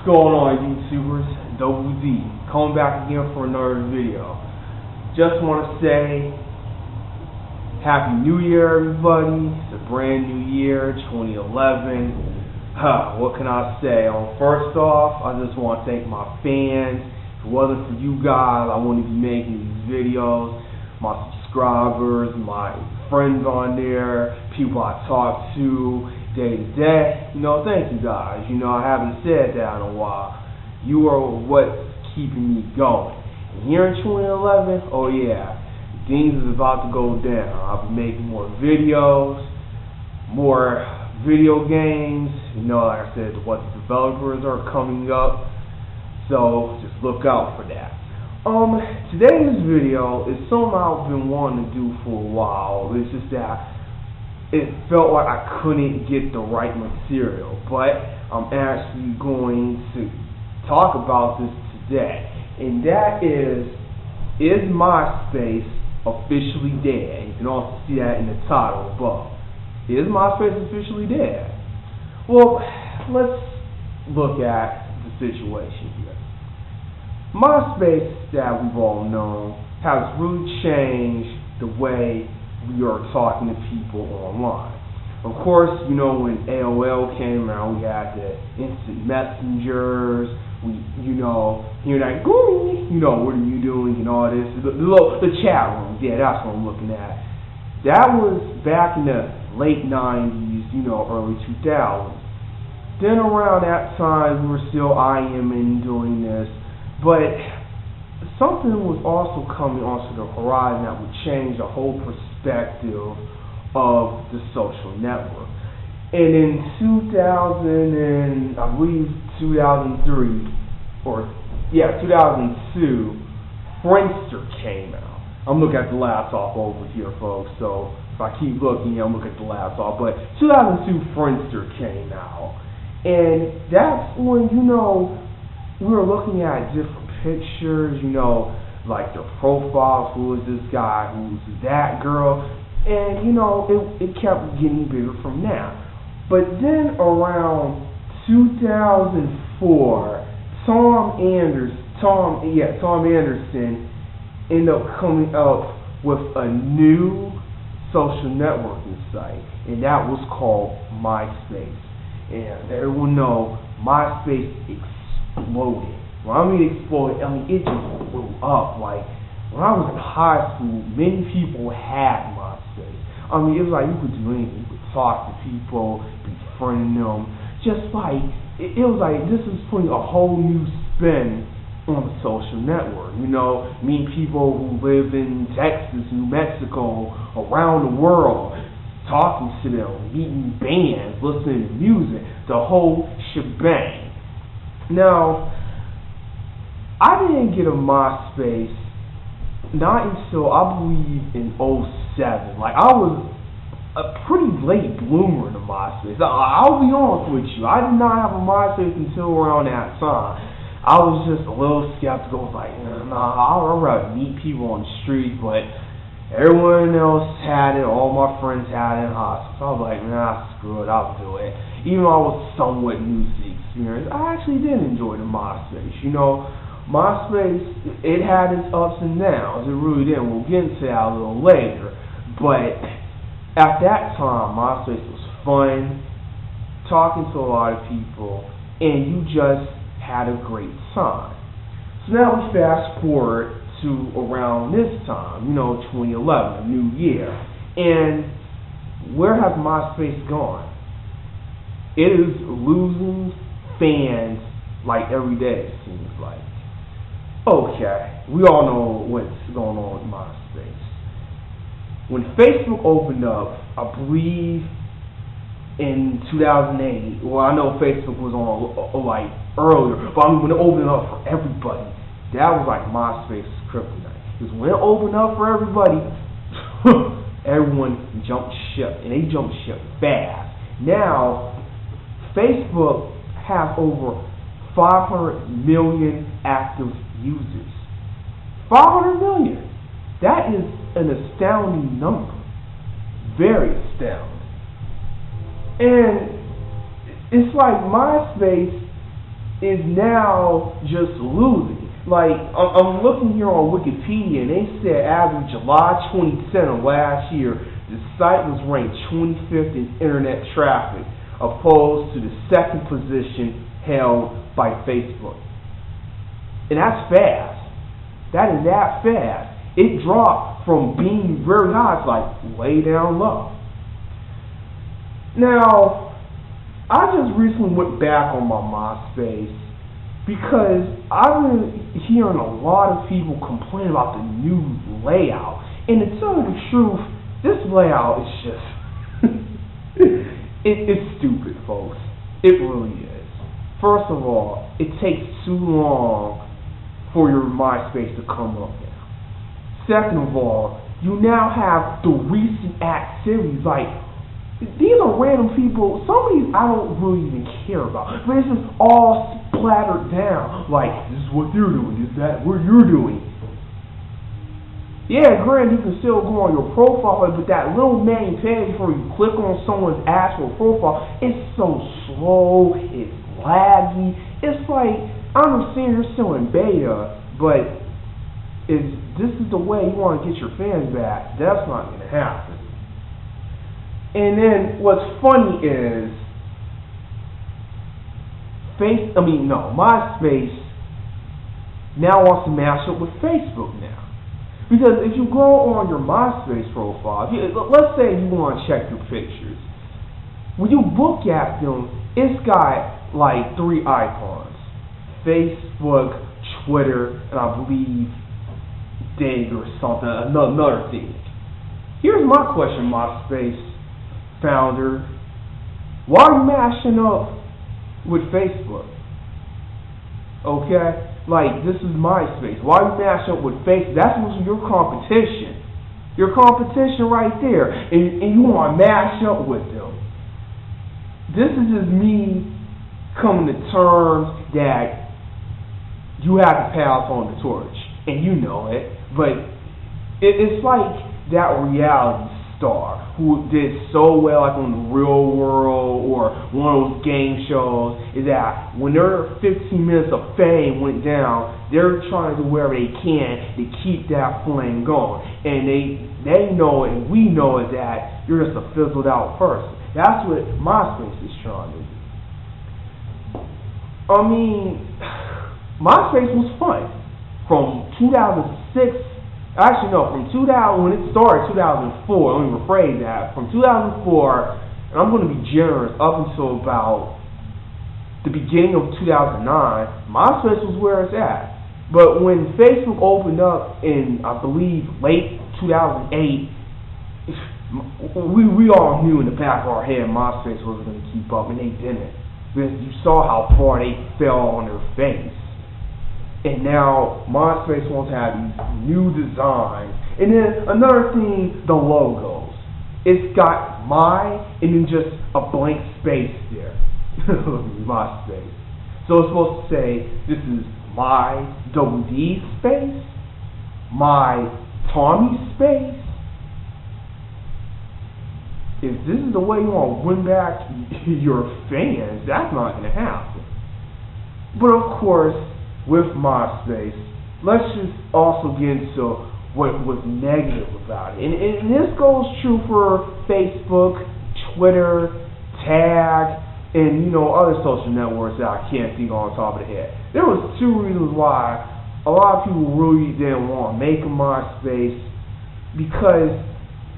What's going on, YouTubers? WZ, coming back again for another video. Just want to say Happy New Year, everybody. It's a brand new year, 2011. What can I say? First off, I just want to thank my fans. If it wasn't for you guys, I wouldn't be making these videos. My subscribers, my friends on there, people I talk to day to day, thank you guys. I haven't said that in a while. You are what's keeping me going. And here in 2011, oh yeah, things is about to go down. I'll be making more videos, more video games. Like I said, what the developers are coming up. So just look out for that. Today's video is something I've been wanting to do for a while. It's just that it felt like I couldn't get the right material, but I'm actually going to talk about this today, and that is Myspace officially dead? You can also see that in the title above. Is Myspace officially dead? Well, let's look at the situation here. Myspace, that we've all known, has really changed the way we are talking to people online. Of course, when AOL came around, we had the instant messengers. We, hear that gooey, what are you doing, and all this. The chat rooms, yeah, that's what I'm looking at. That was back in the late 90s, early 2000s. Then around that time, we were still IMing doing this, but something was also coming onto the horizon that would change the whole perspective of the social network. And in 2003, 2002, Friendster came out. I'm looking at the laptop over here, folks, so if I keep looking, I'm looking at the laptop. But 2002, Friendster came out. And that's when, we were looking at different pictures, like their profiles, who is this guy, who's that girl, and it kept getting bigger from there. But then around 2004, Tom Anderson ended up coming up with a new social networking site, and that was called Myspace. And everyone knows Myspace exploded. When I mean exploded, it just blew up. Like, when I was in high school, many people had Myspace. It was like you could do anything. You could talk to people, befriend them. Just like, it was like this is putting a whole new spin on the social network. Meet people who live in Texas, New Mexico, around the world, talking to them, meeting bands, listening to music, the whole shebang. Now, I didn't get a MySpace not until, I believe, in 2007. Like, I was a pretty late bloomer in the MySpace. I'll be honest with you. I did not have a MySpace until around that time. I was just a little skeptical. I was like, I'd rather meet people on the street, but everyone else had it. All my friends had it in high school. So I was like, screw it, I'll do it. Even though I was somewhat new to the experience, I actually did enjoy the MySpace. MySpace, it had its ups and downs. It really did. We'll get into that a little later. But at that time, MySpace was fun, talking to a lot of people, and you just had a great time. So now we fast forward to around this time, 2011, new year. And where has MySpace gone? It is losing fans like every day, it seems like. Okay, we all know what's going on with MySpace. When Facebook opened up, I believe in 2008, well, I know Facebook was on like earlier, but when it opened up for everybody, that was like MySpace's kryptonite. Because when it opened up for everybody, everyone jumped ship, and they jumped ship fast. Now, Facebook has over 500 million active users. 500 million. That is an astounding number. Very astounding. And it's like MySpace is now just losing. Like, I'm looking here on Wikipedia, and they said as of July 2010 of last year, the site was ranked 25th in internet traffic, opposed to the second position held by Facebook. And that's fast. That is that fast. It dropped from being very high to like way down low. Now, I just recently went back on my MySpace because I've been hearing a lot of people complain about the new layout. And to tell you the truth, this layout is just it's stupid, folks. It really is. First of all, it takes too long for your MySpace to come up now. Second of all, you now have the recent activities. Like, these are random people. Some of these I don't really even care about. But it's just all splattered down. Like, this is what they're doing. This is that what you're doing. Yeah, granted, you can still go on your profile, but that little main page before you click on someone's actual profile, it's so slow. It's laggy. It's like, I understand you're still in beta, but if this is the way you want to get your fans back, that's not going to happen. And then what's funny is MySpace now wants to match up with Facebook now. Because if you go on your MySpace profile, let's say you want to check your pictures. When you look at them, it's got like 3 icons: Facebook, Twitter, and I believe Dig or something, another thing. Here's my question, MySpace founder. Why are you mashing up with Facebook? Okay? Like, this is MySpace. Why are you mashing up with Facebook? That's your competition. Your competition right there. And you want to mash up with them. This is just me coming to terms that you have to pass on the torch. And you know it. But it's like that reality star who did so well, like on The Real World or one of those game shows, is that when their 15 minutes of fame went down, they're trying to do whatever they can to keep that flame going. And they know it, and we know it, that you're just a fizzled out person. That's what MySpace is trying to do. I mean, MySpace was fun. From 2006, actually no, from 2000, when it started, 2004, let me rephrase that, from 2004, and I'm going to be generous, up until about the beginning of 2009, MySpace was where it's at. But when Facebook opened up in, I believe, late 2008, we all knew in the back of our head MySpace wasn't going to keep up, and they didn't. Because you saw how far they fell on their face. And now MySpace wants to have these new designs. And then another thing, the logos. It's got my and then just a blank space there. MySpace. So it's supposed to say, this is my double D space, my Tommy space. If this is the way you want to win back your fans, that's not going to happen. But of course, with MySpace, let's just also get into what was negative about it. And this goes true for Facebook, Twitter, Tag, and other social networks that I can't think on top of the head. There was 2 reasons why a lot of people really didn't want to make a MySpace, because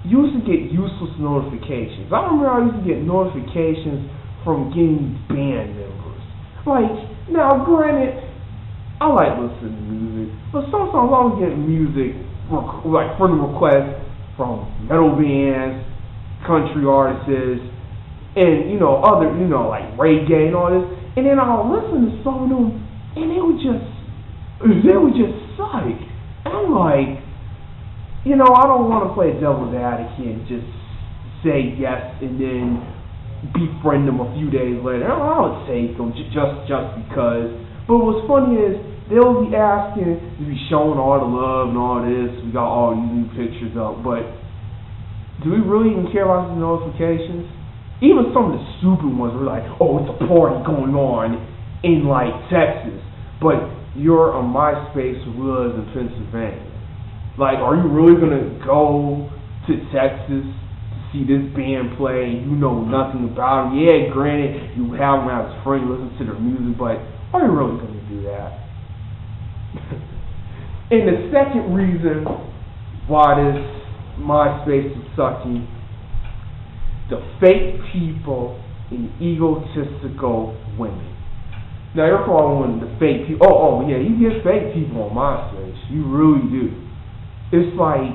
you used to get useless notifications. I remember I used to get notifications from getting band members. Like, now granted, I like listening to music, but sometimes I was getting music, like friend requests from metal bands, country artists, and other, like reggae and all this. And then I'll listen to some of them, and they were just psych. And I'm like, I don't want to play devil's advocate and just say yes and then befriend them a few days later. I'll take them just because. But what's funny is they'll be asking to be showing all the love and all this. We got all these new pictures up, but do we really even care about the notifications? Even some of the stupid ones were like, "Oh, it's a party going on," in like Texas, but you're on MySpace was in Pennsylvania. Like, are you really gonna go to Texas to see this band play and you know nothing about them? Yeah, granted, you have them as a friend, you listen to their music, but are you really gonna do that? And the second reason why this MySpace is sucking, the fake people and egotistical women. Now you're probably one of the fake people. Oh yeah, you get fake people on MySpace. You really do. It's like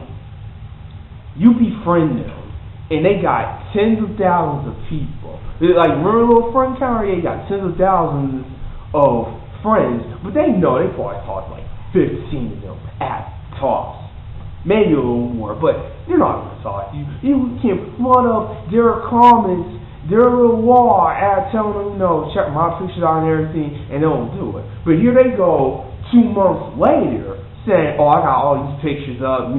you befriend them, and they got tens of thousands of people. Like, remember Little Friend Counter? They got tens of thousands of friends, but they know they probably talk like 15 of them at tops. Maybe a little more, but they're not going to talk to you. You can flood up their comments, their little wall, telling them, check my pictures out and everything, and they won't do it. But here they go 2 months later saying, oh, I got all these pictures up,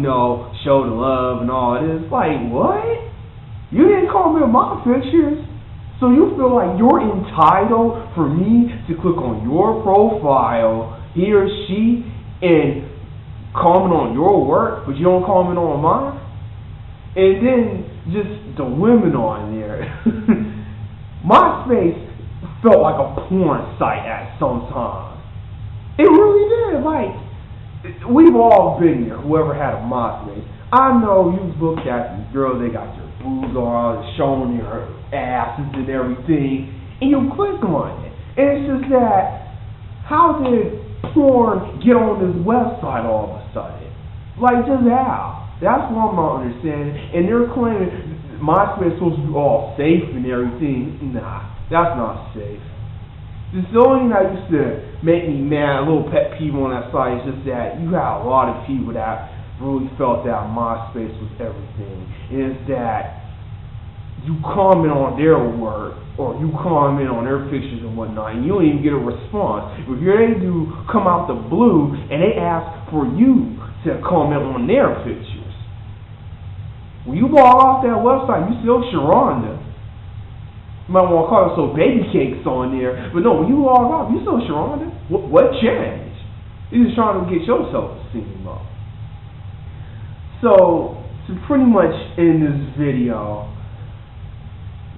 show the love and all this. Like, what? You didn't comment on my pictures. So you feel like you're entitled for me to click on your profile, he or she, and comment on your work, but you don't comment on mine? And then just the women on there. MySpace felt like a porn site at some time. It really did. Like, we've all been there, whoever had a MySpace. I know you've looked at these girls, they got their boobs on, showing their asses and everything, and you click on it. And it's just that, how did porn get on this website all of a sudden? Like, just how? That's what I'm not understanding. And they're claiming MySpace is supposed to be all safe and everything. Nah, that's not safe. The only thing that used to make me mad, a little pet peeve on that site, is just that you had a lot of people that really felt that MySpace was everything. And it's that you comment on their work, or you comment on their pictures and whatnot, and you don't even get a response. But here they do come out the blue, and they ask for you to comment on their pictures. When you log off that website, you still Sharonda. You might want to call it so baby cakes on there, but no, when you log off, you still Sharonda. What changed? You're just trying to get your self-esteem up. So, to pretty much end this video,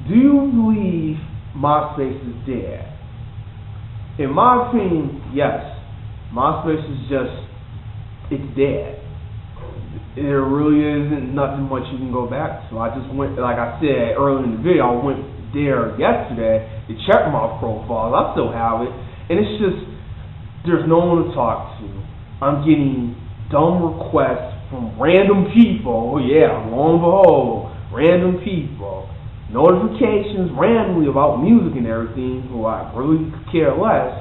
do you believe MySpace is dead? In my opinion, yes. MySpace is it's dead. There really isn't nothing much you can go back to. I just went, like I said earlier in the video, I went there yesterday to check my profile. I still have it. And it's just, there's no one to talk to. I'm getting dumb requests from random people. Oh yeah, lo and behold, random people. Notifications randomly about music and everything, who I really could care less.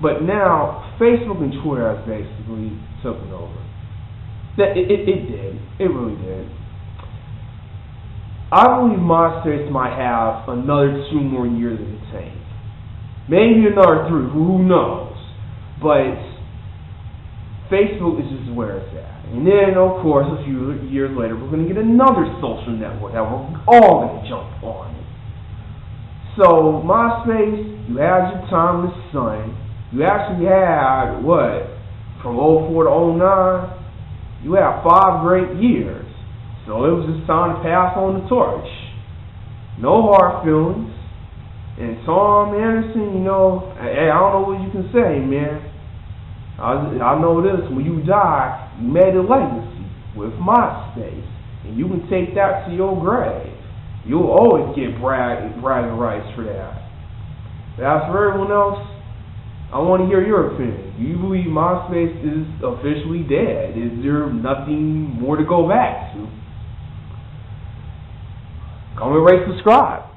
But now, Facebook and Twitter has basically taken over. It did. It really did. I believe MySpace might have another 2 more years in the tank. Maybe another 3, who knows? But Facebook is just where it's at. And then, of course, a few years later, we're going to get another social network that we're all going to jump on it. So, MySpace, you had your time in the sun. You actually had, from 04 to 09, you had 5 great years. So it was just time to pass on the torch. No hard feelings. And Tom Anderson, hey, I don't know what you can say, man. I know this, when you die, you made a legacy with MySpace. And you can take that to your grave. You'll always get bragging rights for that. But as for everyone else, I want to hear your opinion. Do you believe MySpace is officially dead? Is there nothing more to go back to? Comment, rate, subscribe.